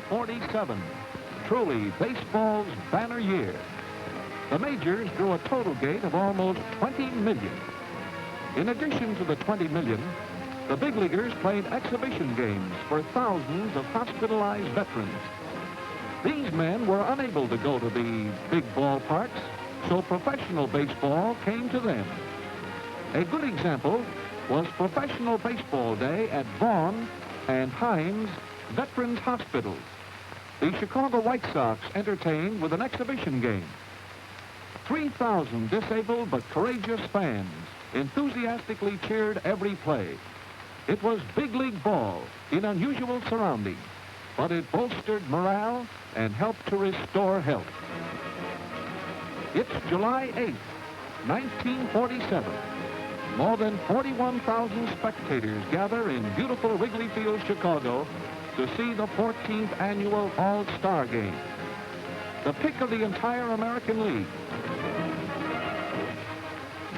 '47, truly baseball's banner year. The majors drew a total gate of almost 20 million. In addition to the 20 million, the big leaguers played exhibition games for thousands of hospitalized veterans. These men were unable to go to the big ballparks, so professional baseball came to them. A good example was Professional Baseball Day at Vaughn and Hines Veterans Hospitals. The Chicago White Sox entertained with an exhibition game. 3,000 disabled but courageous fans enthusiastically cheered every play. It was big league ball in unusual surroundings, but it bolstered morale and helped to restore health. It's July 8th, 1947. More than 41,000 spectators gather in beautiful Wrigley Field, Chicago, to see the 14th annual All-Star Game, the pick of the entire American League,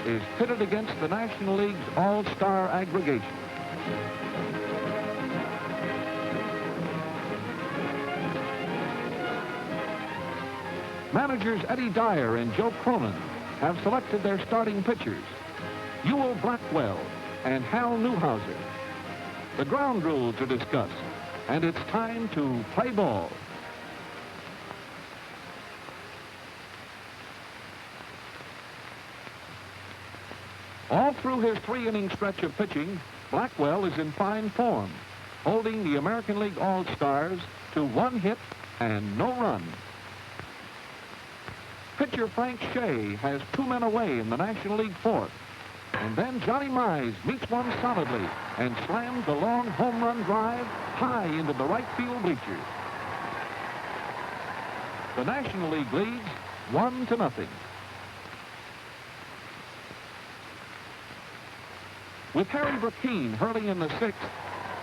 is pitted against the National League's All-Star aggregation. Managers Eddie Dyer and Joe Cronin have selected their starting pitchers, Ewell Blackwell and Hal Newhouser. The ground rules are discussed, and it's time to play ball. All through his 3-inning stretch of pitching, Blackwell is in fine form, holding the American League All-Stars to 1 hit and no run. Pitcher Frank Shea has 2 men away in the National League fourth. And then Johnny Mize meets one solidly and slams the long home run drive high into the right field bleachers. The National League leads 1-0. With Harry Burkeen hurling in the 6th,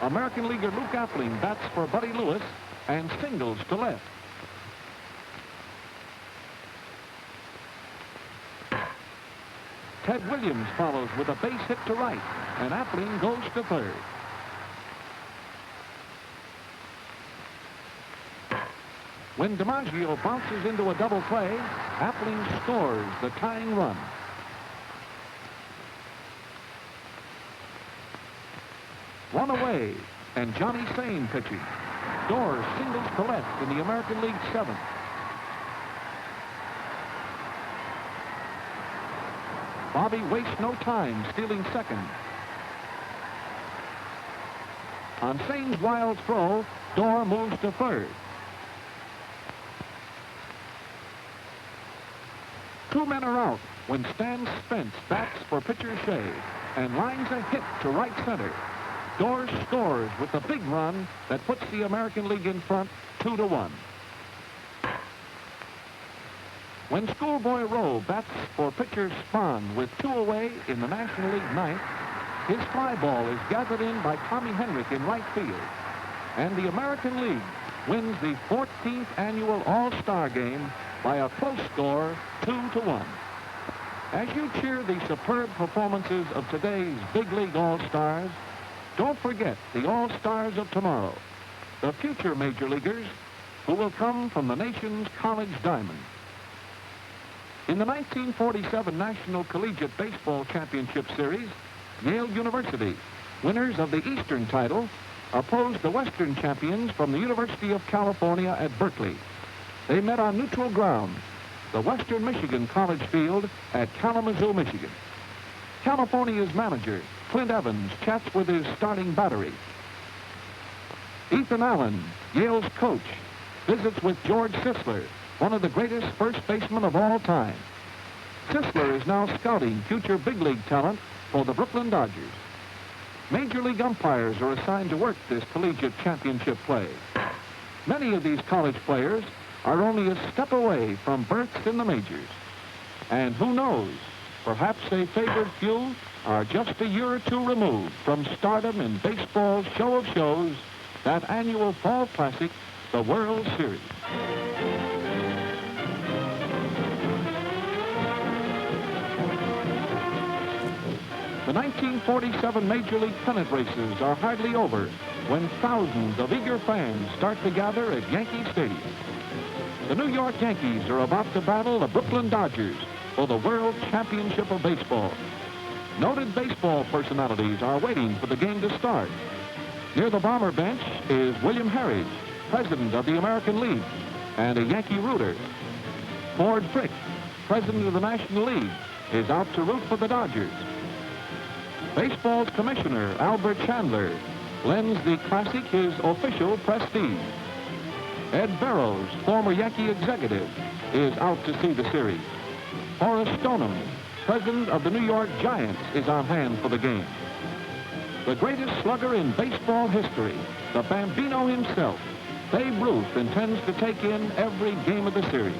American leaguer Luke Appling bats for Buddy Lewis and singles to left. Ted Williams follows with a base hit to right, and Appling goes to third. When DiMaggio bounces into a double play, Appling scores the tying run. One away, and Johnny Sane pitching. Doors singles to left in the American League 7th. Bobby wastes no time stealing second. On Sane's wild throw, Dorr moves to third. 2 men are out when Stan Spence bats for pitcher Shea and lines a hit to right center. Dorr scores with the big run that puts the American League in front 2-1. When Schoolboy Rowe bats for pitcher Spahn with 2 away in the National League 9th, his fly ball is gathered in by Tommy Henrich in right field, and the American League wins the 14th annual All-Star Game by a close score 2-1. As you cheer the superb performances of today's big league All-Stars, don't forget the All-Stars of tomorrow, the future major leaguers who will come from the nation's college diamond. In the 1947 National Collegiate Baseball Championship Series, Yale University, winners of the Eastern title, opposed the Western champions from the University of California at Berkeley. They met on neutral ground, the Western Michigan College Field at Kalamazoo, Michigan. California's manager, Clint Evans, chats with his starting battery. Ethan Allen, Yale's coach, visits with George Sisler, one of the greatest first basemen of all time. Sisler is now scouting future big league talent for the Brooklyn Dodgers. Major league umpires are assigned to work this collegiate championship play. Many of these college players are only a step away from berths in the majors. And who knows, perhaps a favored few are just a year or two removed from stardom in baseball's show of shows, that annual fall classic, the World Series. The 1947 Major League pennant races are hardly over when thousands of eager fans start to gather at Yankee Stadium. The New York Yankees are about to battle the Brooklyn Dodgers for the World Championship of Baseball. Noted baseball personalities are waiting for the game to start. Near the bomber bench is William Harridge, president of the American League and a Yankee rooter. Ford Frick, president of the National League, is out to root for the Dodgers. Baseball's commissioner, Albert Chandler, lends the classic his official prestige. Ed Barrows, former Yankee executive, is out to see the series. Horace Stoneham, president of the New York Giants, is on hand for the game. The greatest slugger in baseball history, the Bambino himself, Babe Ruth, intends to take in every game of the series.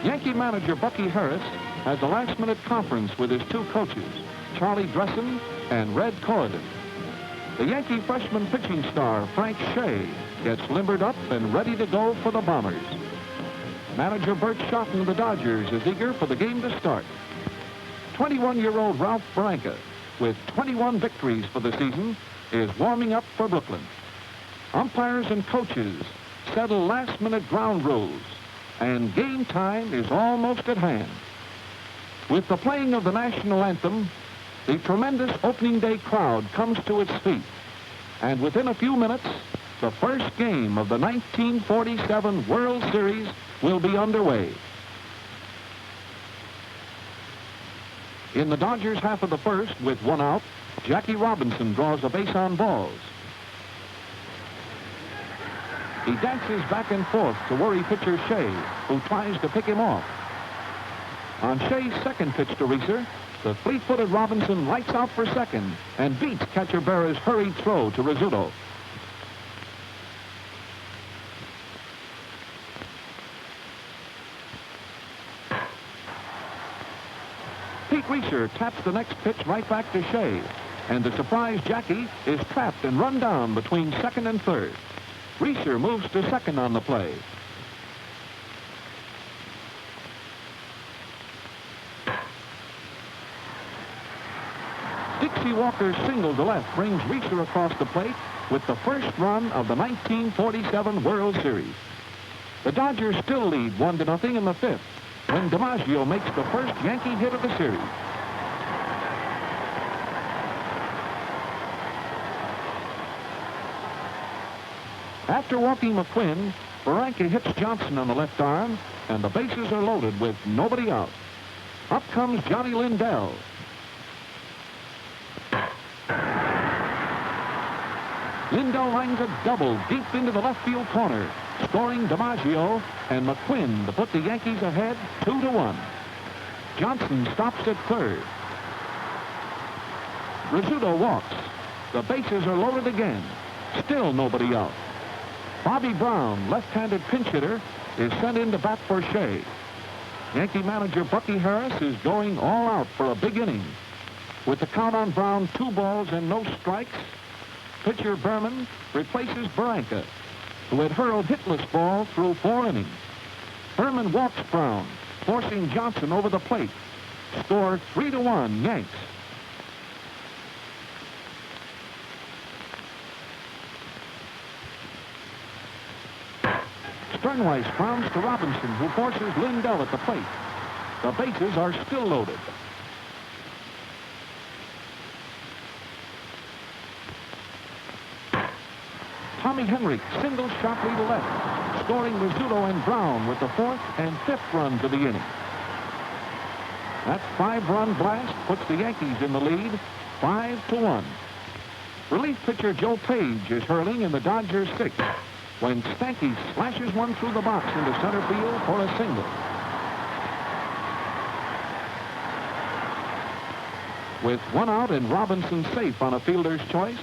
Yankee manager Bucky Harris has a last-minute conference with his two coaches, Charlie Dressen and Red Corridan. The Yankee freshman pitching star, Frank Shea, gets limbered up and ready to go for the Bombers. Manager Bert Schotten of the Dodgers is eager for the game to start. 21-year-old Ralph Branca, with 21 victories for the season, is warming up for Brooklyn. Umpires and coaches settle last-minute ground rules, and game time is almost at hand. With the playing of the national anthem, the tremendous opening day crowd comes to its feet, and within a few minutes, the first game of the 1947 World Series will be underway. In the Dodgers' half of the first, with one out, Jackie Robinson draws a base on balls. He dances back and forth to worry pitcher Shea, who tries to pick him off. On Shea's second pitch to Reeser, the fleet-footed Robinson lights out for second and beats catcher Berra's hurried throw to Rizzuto. Pete Reeser taps the next pitch right back to Shea, and the surprise Jackie is trapped and run down between second and third. Reeser moves to second on the play. Dixie Walker's single to left brings Reeser across the plate with the first run of the 1947 World Series. The Dodgers still lead 1-0 in the fifth when DiMaggio makes the first Yankee hit of the series. After walking McQuinn, Barranca hits Johnson on the left arm, and the bases are loaded with nobody out. Up comes Johnny Lindell. Lindell lines a double deep into the left field corner, scoring DiMaggio and McQuinn to put the Yankees ahead 2-1. Johnson stops at third. Rizzuto walks. The bases are loaded again. Still nobody out. Bobby Brown, left-handed pinch hitter, is sent in to bat for Shea. Yankee manager Bucky Harris is going all out for a big inning. With the count on Brown 2 balls and no strikes, pitcher Berman replaces Barranca, who had hurled hitless ball through 4 innings. Berman walks Brown, forcing Johnson over the plate. Score 3-1 Yanks. Sternweiss bounds to Robinson, who forces Lindell at the plate. The bases are still loaded. Tommy Henrich singles sharply to left, scoring Rizzuto and Brown with the 4th and 5th runs of the inning. That 5-run blast puts the Yankees in the lead 5-1. Relief pitcher Joe Page is hurling in the Dodgers' sixth when Stanky slashes one through the box into center field for a single. With one out and Robinson safe on a fielder's choice,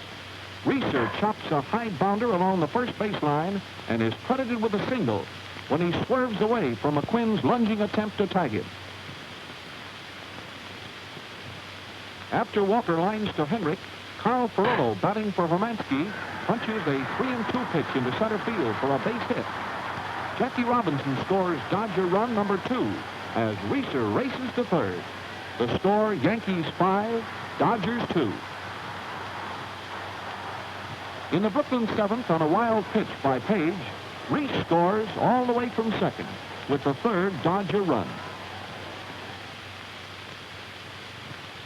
Reeser chops a high bounder along the first baseline and is credited with a single when he swerves away from McQuinn's lunging attempt to tag him. After Walker lines to Henrik, Carl Ferrello, batting for Hermansky, punches a 3-2 pitch into center field for a base hit. Jackie Robinson scores Dodger run number 2 as Reeser races to third. The score, Yankees 5, Dodgers 2. In the Brooklyn 7th, on a wild pitch by Page, Reese scores all the way from second with the third Dodger run.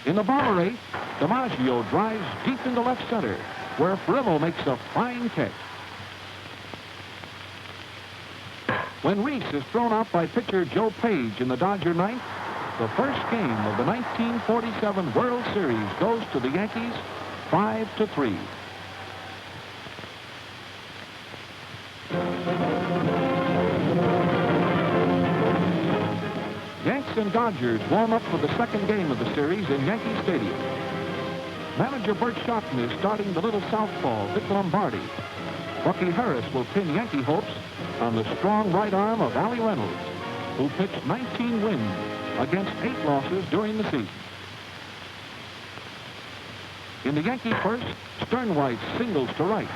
In the Bomber 8th, DiMaggio drives deep into left center, where Ferrello makes a fine catch. When Reese is thrown out by pitcher Joe Page in the Dodger 9th, the first game of the 1947 World Series goes to the Yankees 5-3. Yanks and Dodgers warm up for the second game of the series in Yankee Stadium. Manager Bert Schotten is starting the little southpaw, Vic Lombardi. Bucky Harris will pin Yankee hopes on the strong right arm of Allie Reynolds, who pitched 19 wins against 8 losses during the season. In the Yankee first, Sternwhite singles to right.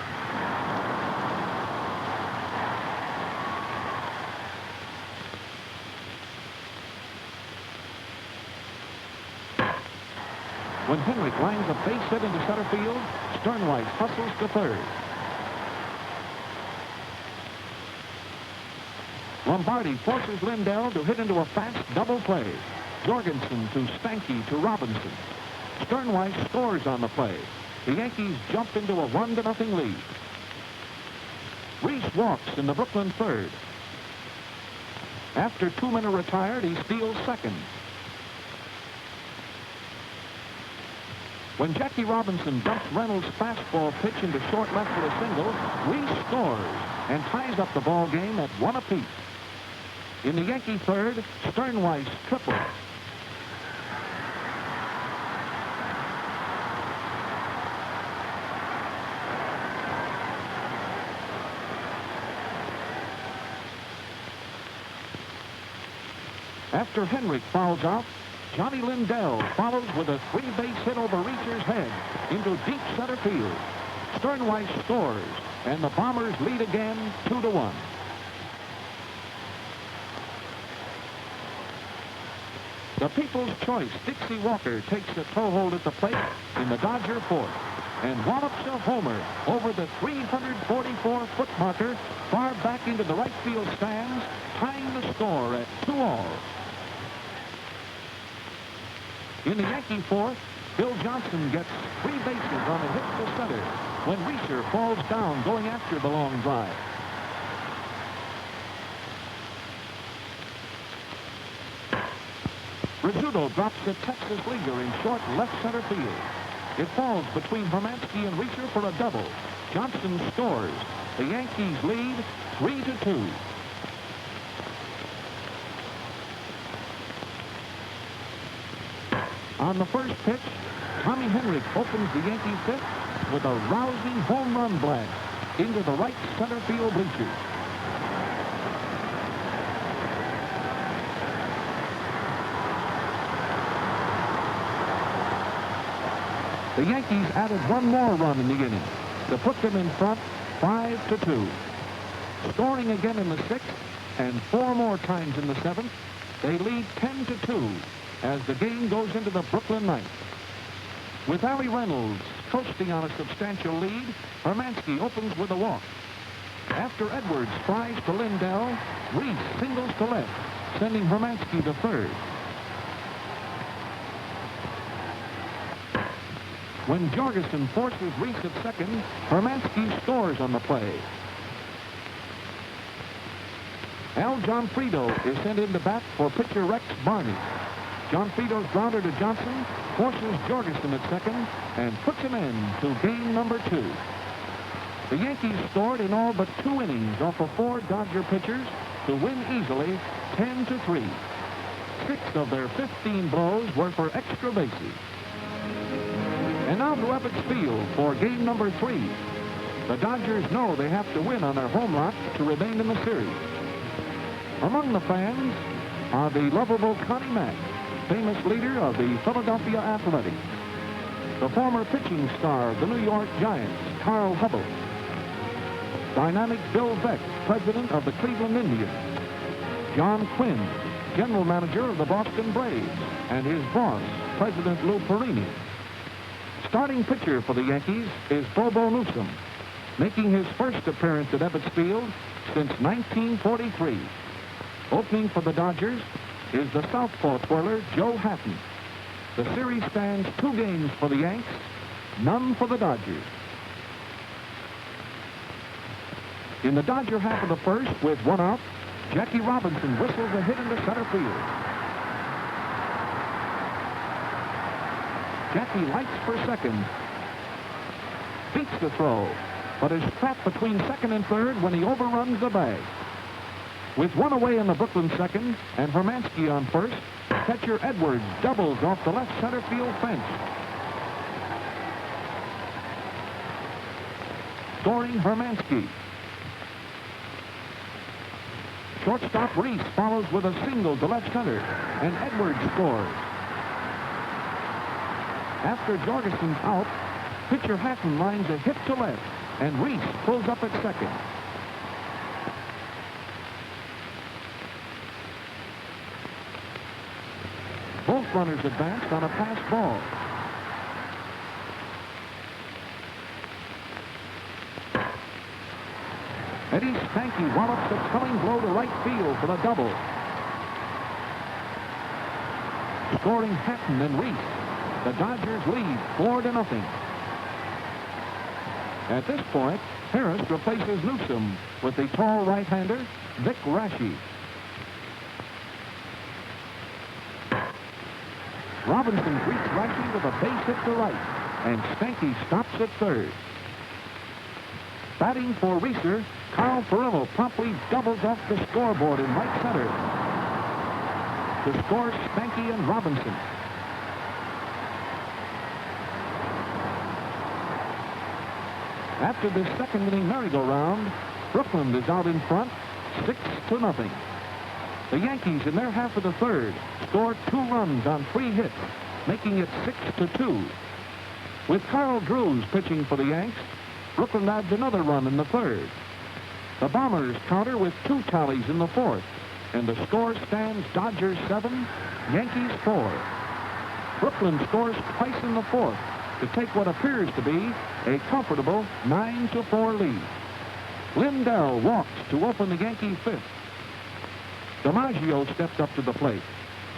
When Henrik lines a base hit into center field, Sternwhite hustles to third. Lombardi forces Lindell to hit into a fast double play. Jorgensen to Stanky to Robinson. Sternwhite scores on the play. The Yankees jump into a 1-0 lead. Reese walks in the Brooklyn third. After 2 men are retired, he steals second. When Jackie Robinson dumps Reynolds' fastball pitch into short left for a single, Reese scores and ties up the ball game at 1 apiece. In the Yankee third, Sternwhite triples. After Henrik fouls out, Johnny Lindell follows with a 3-base hit over Reeser's head into deep center field. Sternwhite scores, and the Bombers lead again 2-1. The People's Choice, Dixie Walker, takes a toe hold at the plate in the Dodger fourth and wallops a homer over the 344-foot marker far back into the right field stands, tying the score at 2-all. In the Yankee fourth, Bill Johnson gets 3 bases on a hit to center when Reeser falls down going after the long drive. Rizzuto drops a Texas leaguer in short left center field. It falls between Hermansky and Reeser for a double. Johnson scores. The Yankees lead 3-2. On the first pitch, Tommy Henrik opens the Yankee fifth with a rousing home run blast into the right center field bleachers. The Yankees added 1 more run in the inning to put them in front 5-2. Scoring again in the 6th and 4 more times in the 7th, they lead 10-2 as the game goes into the Brooklyn 9th. With Allie Reynolds coasting on a substantial lead, Hermansky opens with a walk. After Edwards flies to Lindell, Reese singles to left, sending Hermansky to third. When Jorgensen forces Reese at second, Hermansky scores on the play. Al Gianfrido is sent in to bat for pitcher Rex Barney. Gianfrido's grounder to Johnson forces Jorgensen at second and puts an end to game number 2. The Yankees scored in all but 2 innings off of 4 Dodger pitchers to win easily 10-3. 6 of their 15 blows were for extra bases. And now to Ebbets Field for game number 3. The Dodgers know they have to win on their home lot to remain in the series. Among the fans are the lovable Connie Mack, famous leader of the Philadelphia Athletics, the former pitching star of the New York Giants, Carl Hubbell, dynamic Bill Veeck, president of the Cleveland Indians, John Quinn, general manager of the Boston Braves, and his boss, President Lou Perini. Starting pitcher for the Yankees is Bobo Newsom, making his first appearance at Ebbets Field since 1943. Opening for the Dodgers is the southpaw twirler Joe Hatton. The series stands 2 games for the Yanks, none for the Dodgers. In the Dodger half of the first, with 1 out, Jackie Robinson whistles a hit into center field. Jackie lights for second, beats the throw, but is trapped between second and third when he overruns the bag. With 1 away in the Brooklyn second and Hermansky on first, catcher Edwards doubles off the left center field fence. Scoring Hermansky. Shortstop Reese follows with a single to left center, and Edwards scores. After Jorgensen's out, pitcher Hatton lines a hit to left, and Reese pulls up at second. Both runners advanced on a pass ball. Eddie Stanky wallops a killing blow to right field for the double. Scoring Hatton and Reese. The Dodgers lead 4-0. At this point, Harris replaces Newsom with the tall right-hander, Vic Raschi. Robinson greets Raschi with a base hit to right, and Stanky stops at third. Batting for Reeser, Carl Furillo promptly doubles off the scoreboard in right center to score Stanky and Robinson. After this second inning merry-go-round, Brooklyn is out in front, 6-0. The Yankees, in their half of the third, scored 2 runs on 3 hits, making it 6-2. With Carl Drews pitching for the Yanks, Brooklyn adds another run in the third. The Bombers counter with 2 tallies in the fourth, and the score stands Dodgers 7, Yankees 4. Brooklyn scores twice in the fourth to take what appears to be a comfortable 9-4 lead. Lindell walks to open the Yankee fifth. DiMaggio steps up to the plate.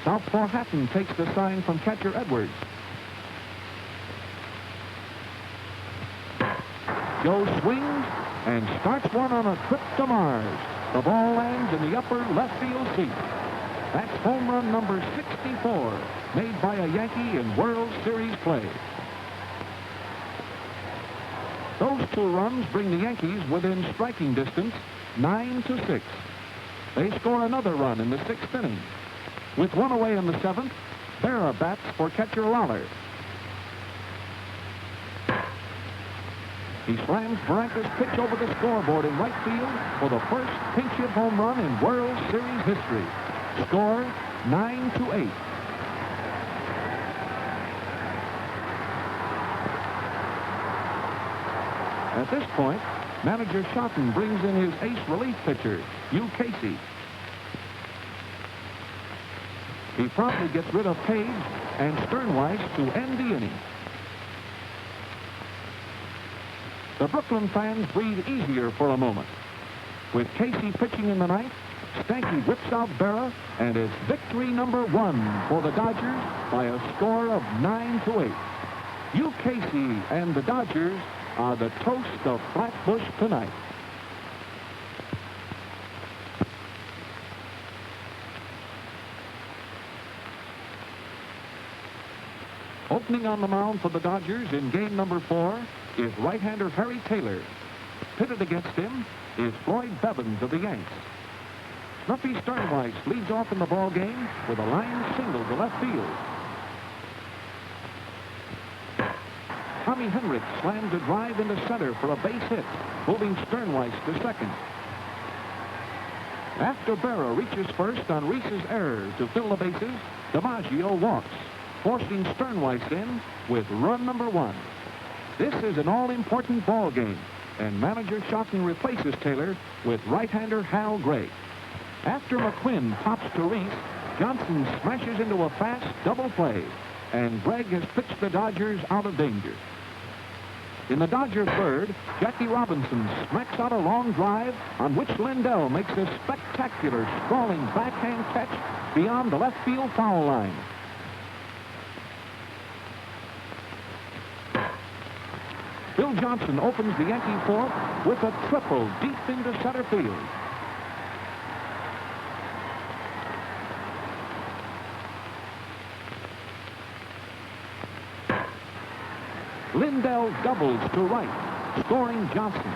Southpaw Hatton takes the sign from catcher Edwards. Joe swings and starts one on a trip to Mars. The ball lands in the upper left field seat. That's home run number 64, made by a Yankee in World Series play. Those 2 runs bring the Yankees within striking distance, 9-6. They score another run in the 6th inning. With 1 away in the 7th, Berra bats for catcher Lawler. He slams Barranca's pitch over the scoreboard in right field for the first pinch hit home run in World Series history. Score 9-8. At this point, manager Schotten brings in his ace relief pitcher, Hugh Casey. He promptly gets rid of Page and Sternweiss to end the inning. The Brooklyn fans breathe easier for a moment. With Casey pitching in the ninth, Stanky whips out Berra, and it's victory number 1 for the Dodgers by a score of 9-8. Hugh Casey and the Dodgers are the toast of Flatbush tonight. Opening on the mound for the Dodgers in game number 4 is right-hander Harry Taylor. Pitted against him is Floyd Bevins of the Yanks. Snuffy Sternweiss leads off in the ball game with a line single to left field. Tommy Henrik slams a drive into center for a base hit, moving Sternweiss to second. After Berra reaches first on Reese's error to fill the bases, DiMaggio walks, forcing Sternweiss in with run number 1. This is an all-important ball game, and manager Schotten replaces Taylor with right-hander Hal Gray. After McQuinn pops to Reese, Johnson smashes into a fast double play, and Gregg has pitched the Dodgers out of danger. In the Dodger third, Jackie Robinson smacks out a long drive on which Lindell makes a spectacular sprawling backhand catch beyond the left field foul line. Bill Johnson opens the Yankee fourth with a triple deep into center field. Lindell doubles to right, scoring Johnson.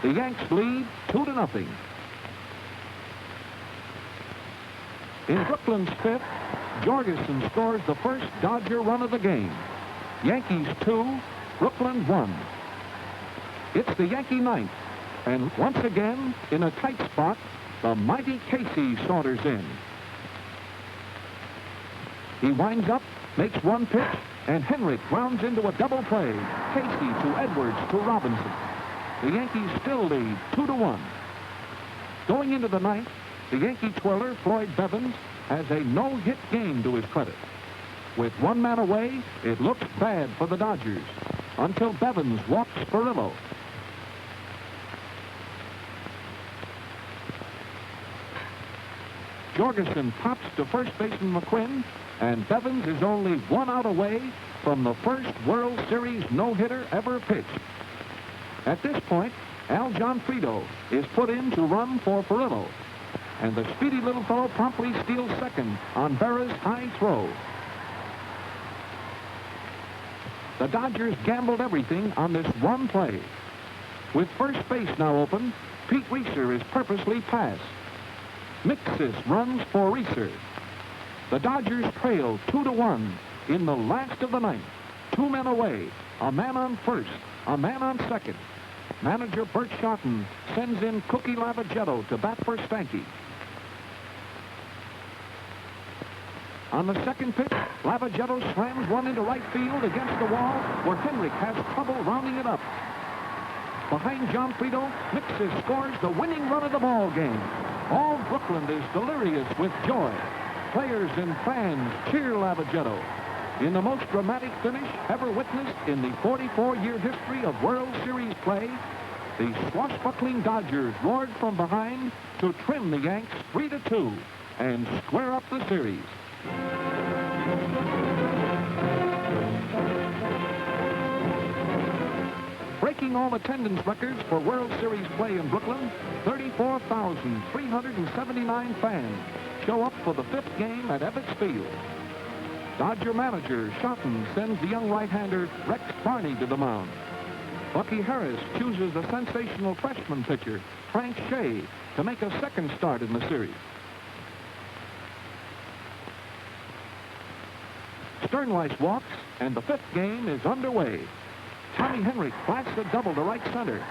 The Yanks lead 2-0. In Brooklyn's fifth, Jorgensen scores the first Dodger run of the game. Yankees 2, Brooklyn 1. It's the Yankee ninth, and once again, in a tight spot, the mighty Casey saunters in. He winds up, makes one pitch, and Henrik rounds into a double play. Casey to Edwards to Robinson. The Yankees still lead 2-1. Going into the ninth, the Yankee twirler, Floyd Bevins, has a no-hit game to his credit. With one man away, it looks bad for the Dodgers until Bevins walks Sparillo. Jorgensen pops to first baseman McQuinn, and Bevins is only 1 out away from the first World Series no-hitter ever pitched. At this point, Al Gianfrido is put in to run for Sparillo, and the speedy little fellow promptly steals second on Berra's high throw. The Dodgers gambled everything on this one play. With first base now open, Pete Reeser is purposely passed. Mixis runs for Reeser. The Dodgers trail 2-1 in the last of the ninth. 2 men away, a man on first, a man on second. Manager Bert Schotten sends in Cookie Lavagetto to bat for Stanky. On the second pitch, Lavagetto slams one into right field against the wall where Henrik has trouble rounding it up. Behind Gianfrido, Mixis scores the winning run of the ball game. All Brooklyn is delirious with joy. Players and fans cheer Lavagetto. In the most dramatic finish ever witnessed in the 44-year history of World Series play, the swashbuckling Dodgers roared from behind to trim the Yanks 3-2 and square up the series. Breaking all attendance records for World Series play in Brooklyn, 34,379 fans show up for the 5th game at Ebbets Field. Dodger manager Schotten sends the young right-hander Rex Barney to the mound. Bucky Harris chooses the sensational freshman pitcher Frank Shea to make a second start in the series. Sternweiss walks, and the 5th game is underway. Tommy Henrik blasts a double to right center.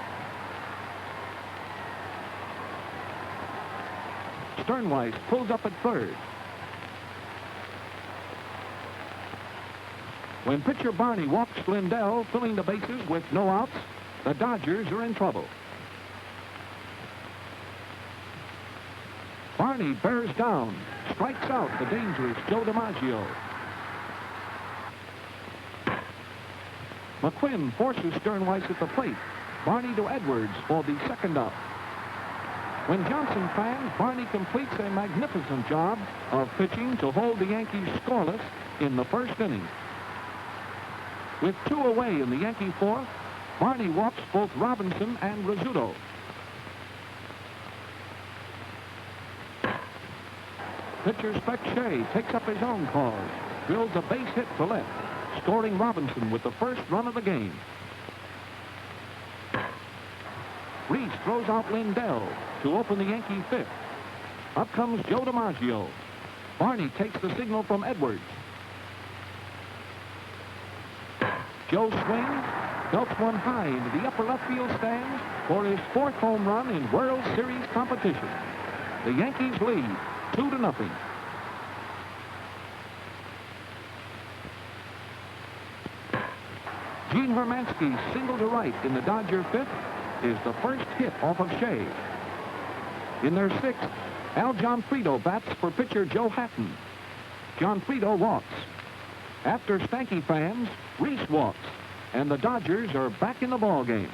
Sternweiss pulls up at third. When pitcher Barney walks Lindell, filling the bases with no outs, the Dodgers are in trouble. Barney bears down, strikes out the dangerous Joe DiMaggio. McQuinn forces Sternweiss at the plate. Barney to Edwards for the second out. When Johnson fans, Barney completes a magnificent job of pitching to hold the Yankees scoreless in the first inning. With 2 away in the Yankee fourth, Barney walks both Robinson and Rizzuto. Pitcher Spec Shea takes up his own cause, drills a base hit to left, scoring Robinson with the first run of the game. Reese throws out Lindell to open the Yankee fifth. Up comes Joe DiMaggio. Barney takes the signal from Edwards. Joe swings, belts one high into the upper left field stands for his fourth home run in World Series competition. The Yankees lead 2-0. Gene Hermansky's single to right in the Dodger fifth is the first hit off of Shea. In their sixth, Al Gianfrido bats for pitcher Joe Hatton. Gianfrido walks. After Stanky fans, Reese walks, and the Dodgers are back in the ball game.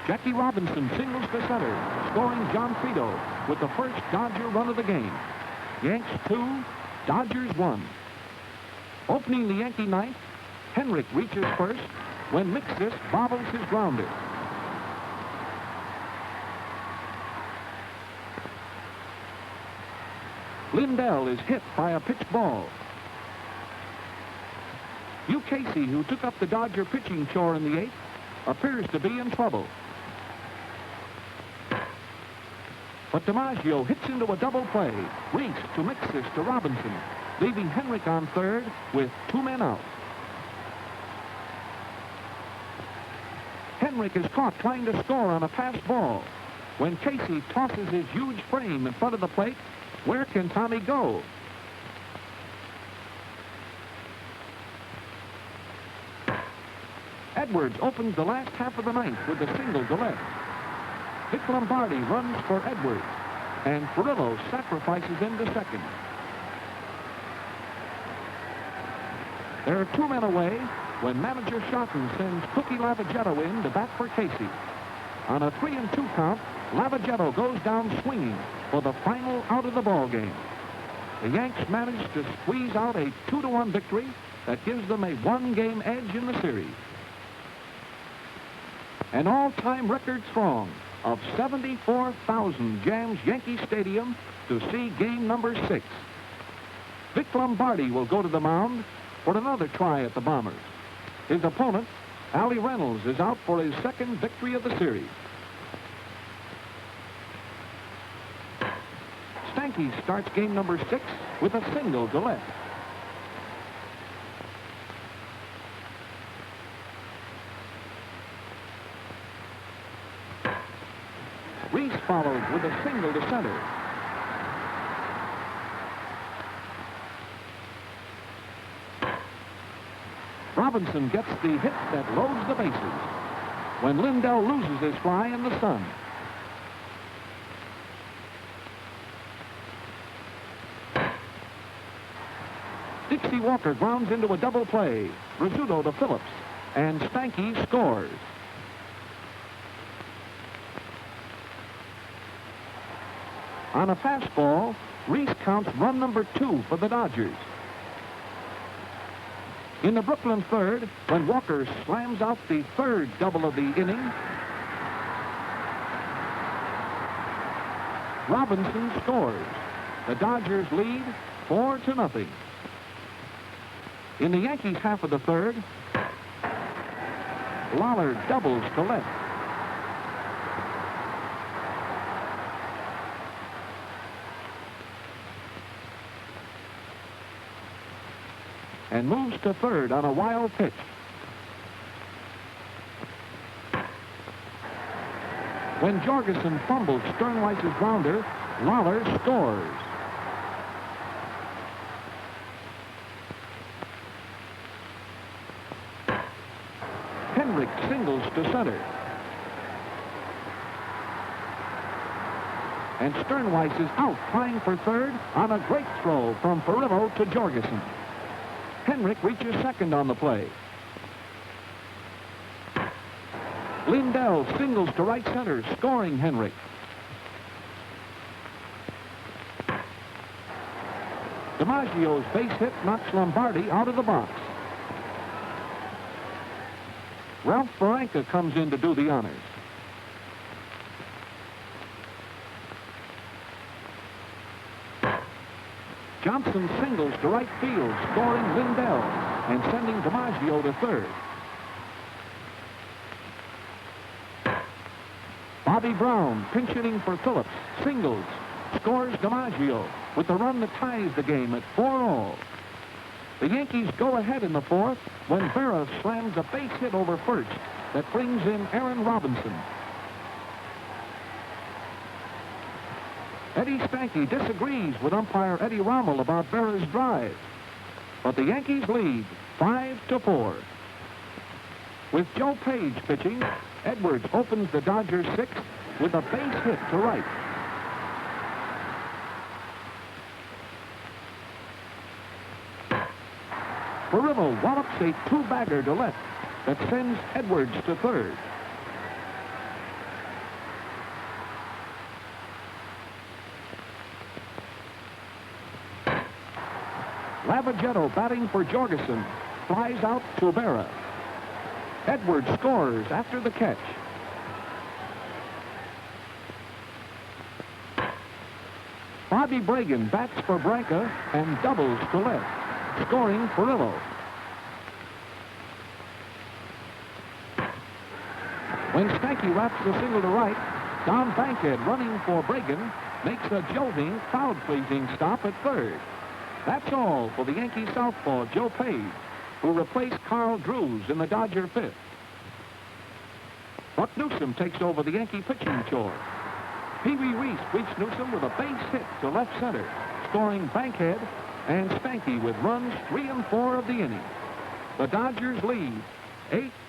Jackie Robinson singles to center, scoring Gianfrido with the first Dodger run of the game. Yanks 2, Dodgers 1. Opening the Yankee ninth, Henrik reaches first when Mixis bobbles his grounder. Lindell is hit by a pitch ball. Hugh Casey, who took up the Dodger pitching chore in the eighth, appears to be in trouble. But DiMaggio hits into a double play. Reese to Mixis to Robinson, leaving Henrik on third with 2 men out. Henrik is caught trying to score on a pass ball. When Casey tosses his huge frame in front of the plate, where can Tommy go? Edwards opens the last half of the ninth with a single to left. Vic Lombardi runs for Edwards, and Perillo sacrifices him to second. There are 2 men away when manager Schotten sends Cookie Lavagetto in to bat for Casey. On a 3-2 count, Lavagetto goes down swinging for the final out of the ball game. The Yanks manage to squeeze out a 2-1 victory that gives them a 1-game edge in the series. An all-time record throng of 74,000 jams Yankee Stadium to see game number 6. Vic Lombardi will go to the mound for another try at the Bombers. His opponent, Allie Reynolds, is out for his second victory of the series. Stanky starts game number 6 with a single to left. Reese follows with a single to center. Robinson gets the hit that loads the bases when Lindell loses his fly in the sun. Dixie Walker grounds into a double play. Rizzuto to Phillips, and Stanky scores. On a fastball, Reese counts run number 2 for the Dodgers. In the Brooklyn third, when Walker slams out the third double of the inning, Robinson scores. The Dodgers lead 4-0. In the Yankees half of the third, Lawler doubles to left. And moves to third on a wild pitch. When Jorgensen fumbles Sternweiss's grounder, Lawler scores. Henrik singles to center. And Sternweiss is out trying for third on a great throw from Perillo to Jorgensen. Henrik reaches second on the play. Lindell singles to right center, scoring Henrik. DiMaggio's base hit knocks Lombardi out of the box. Ralph Barranca comes in to do the honors. Johnson singles to right field, scoring Lindell and sending DiMaggio to third. Bobby Brown, pinch hitting for Phillips, singles, scores DiMaggio with the run that ties the game at 4-all. The Yankees go ahead in the fourth when Berra slams a base hit over first that brings in Aaron Robinson. Eddie Stanky disagrees with umpire Eddie Rommel about Berra's drive, but the Yankees lead 5-4. With Joe Page pitching, Edwards opens the Dodgers sixth with a base hit to right. Perillo wallops a two-bagger to left that sends Edwards to third. Lavagetto batting for Jorgensen flies out to Berra. Edwards scores after the catch. Bobby Bragan bats for Branca and doubles to left, scoring Perillo. When Stanky wraps the single to right, Don Bankhead, running for Bragan, makes a jolting, crowd-pleasing stop at third. That's all for the Yankee southpaw Joe Page, who replaced Carl Drews in the Dodger fifth. Buck Newsom takes over the Yankee pitching chore. Pee Wee Reese greets Newsom with a base hit to left center, scoring Bankhead and Stanky with runs 3 and 4 of the inning. The Dodgers lead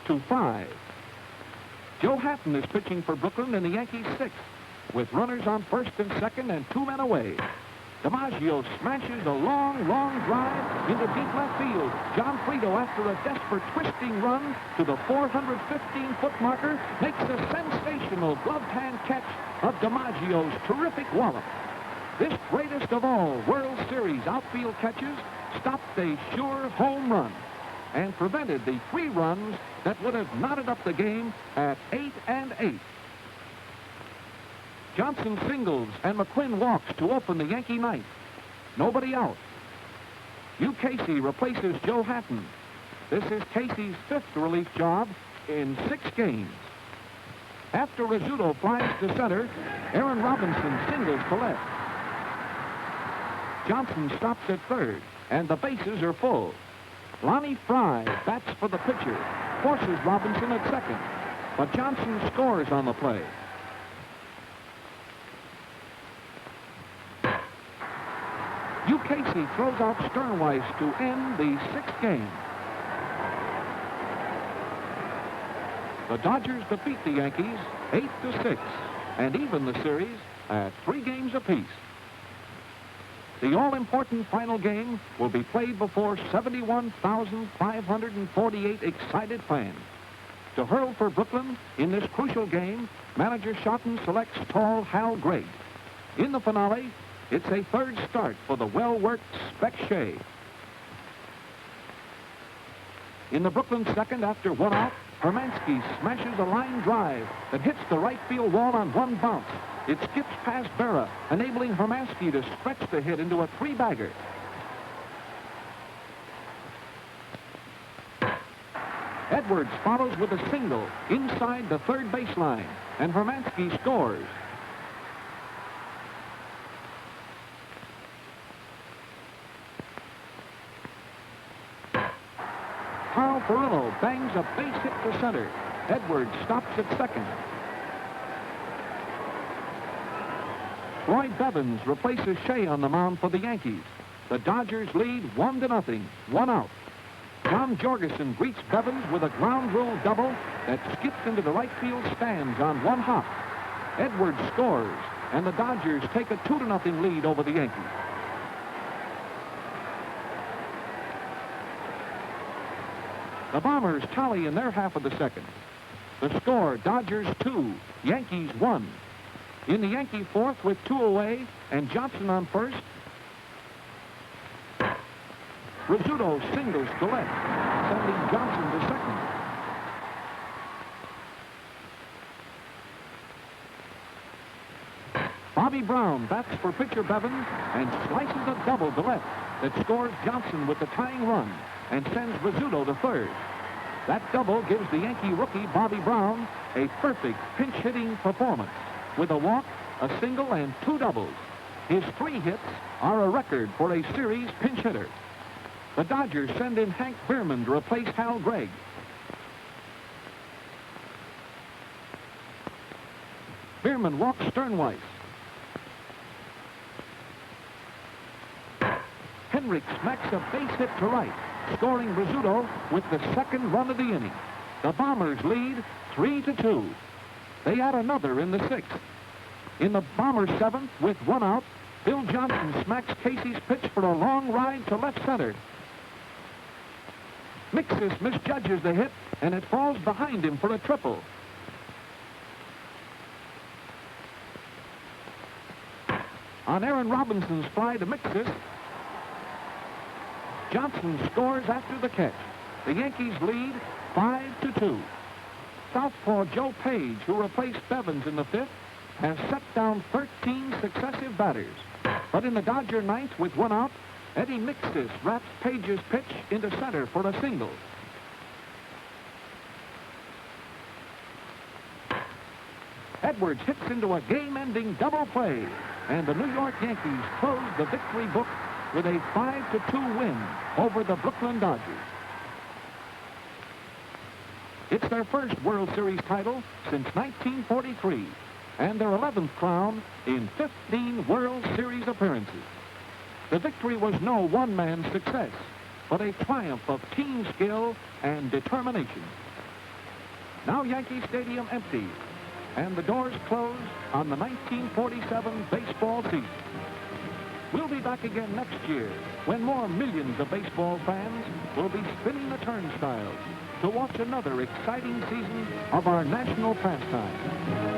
8-5. Joe Hatton is pitching for Brooklyn in the Yankees sixth, with runners on first and second and 2 men away. DiMaggio smashes a long drive into deep left field. John Frito, after a desperate twisting run to the 415-foot marker, makes a sensational gloved hand catch of DiMaggio's terrific wallop. This greatest of all World Series outfield catches stopped a sure home run and prevented the 3 runs that would have knotted up the game at 8-8. Johnson singles and McQuinn walks to open the Yankee ninth. Nobody out. Hugh Casey replaces Joe Hatton. This is Casey's 5th relief job in 6 games. After Rizzuto flies to center, Aaron Robinson singles to left. Johnson stops at third, and the bases are full. Lonnie Fry bats for the pitcher, forces Robinson at second, but Johnson scores on the play. Hugh Casey throws out Sternweiss to end the 6th game. The Dodgers defeat the Yankees 8-6 and even the series at 3 games apiece. The all-important final game will be played before 71,548 excited fans. To hurl for Brooklyn in this crucial game, manager Schotten selects tall Hal Gregg. In the finale, it's a 3rd start for the well-worked Spec Shea. In the Brooklyn second, after 1 out, Hermansky smashes a line drive that hits the right field wall on 1 bounce. It skips past Berra, enabling Hermansky to stretch the hit into a 3-bagger. Edwards follows with a single inside the 3rd baseline, and Hermansky scores. Carl Perillo bangs a base hit to center. Edwards stops at second. Floyd Bevins replaces Shea on the mound for the Yankees. The Dodgers lead 1-0, 1 out. John Jorgensen greets Bevins with a ground rule double that skips into the right field stands on 1 hop. Edwards scores, and the Dodgers take a 2-0 lead over the Yankees. The Bombers tally in their half of the second. The score, Dodgers 2, Yankees 1. In the Yankee fourth with 2 away and Johnson on first, Rizzuto singles to left, sending Johnson to second. Bobby Bobby Brown bats for pitcher Bevins and slices a double to left that scores Johnson with the tying run and sends Rizzuto to third. That double gives the Yankee rookie Bobby Brown a perfect pinch-hitting performance with a walk, a single, and 2 doubles. His 3 hits are a record for a series pinch hitter. The Dodgers send in Hank Bierman to replace Hal Gregg. Bierman walks Sternweiss. Henrik smacks a base hit to right, scoring Rizzuto with the 2nd run of the inning. The Bombers lead 3-2. They add another in the 6th. In the Bombers' 7th, with 1 out, Bill Johnson smacks Casey's pitch for a long ride to left center. Mixis misjudges the hit, and it falls behind him for a triple. On Aaron Robinson's fly to Mixis, Johnson scores after the catch. The Yankees lead 5-2. Southpaw Joe Page, who replaced Bevins in the 5th, has set down 13 successive batters. But in the Dodger 9th, with 1 out, Eddie Mixis wraps Page's pitch into center for a single. Edwards hits into a game-ending double play, and the New York Yankees close the victory book with a 5-2 win over the Brooklyn Dodgers. It's their first World Series title since 1943, and their 11th crown in 15 World Series appearances. The victory was no one-man success, but a triumph of team skill and determination. Now Yankee Stadium empty, and the doors close on the 1947 baseball season. We'll be back again next year when more millions of baseball fans will be spinning the turnstiles to watch another exciting season of our national pastime.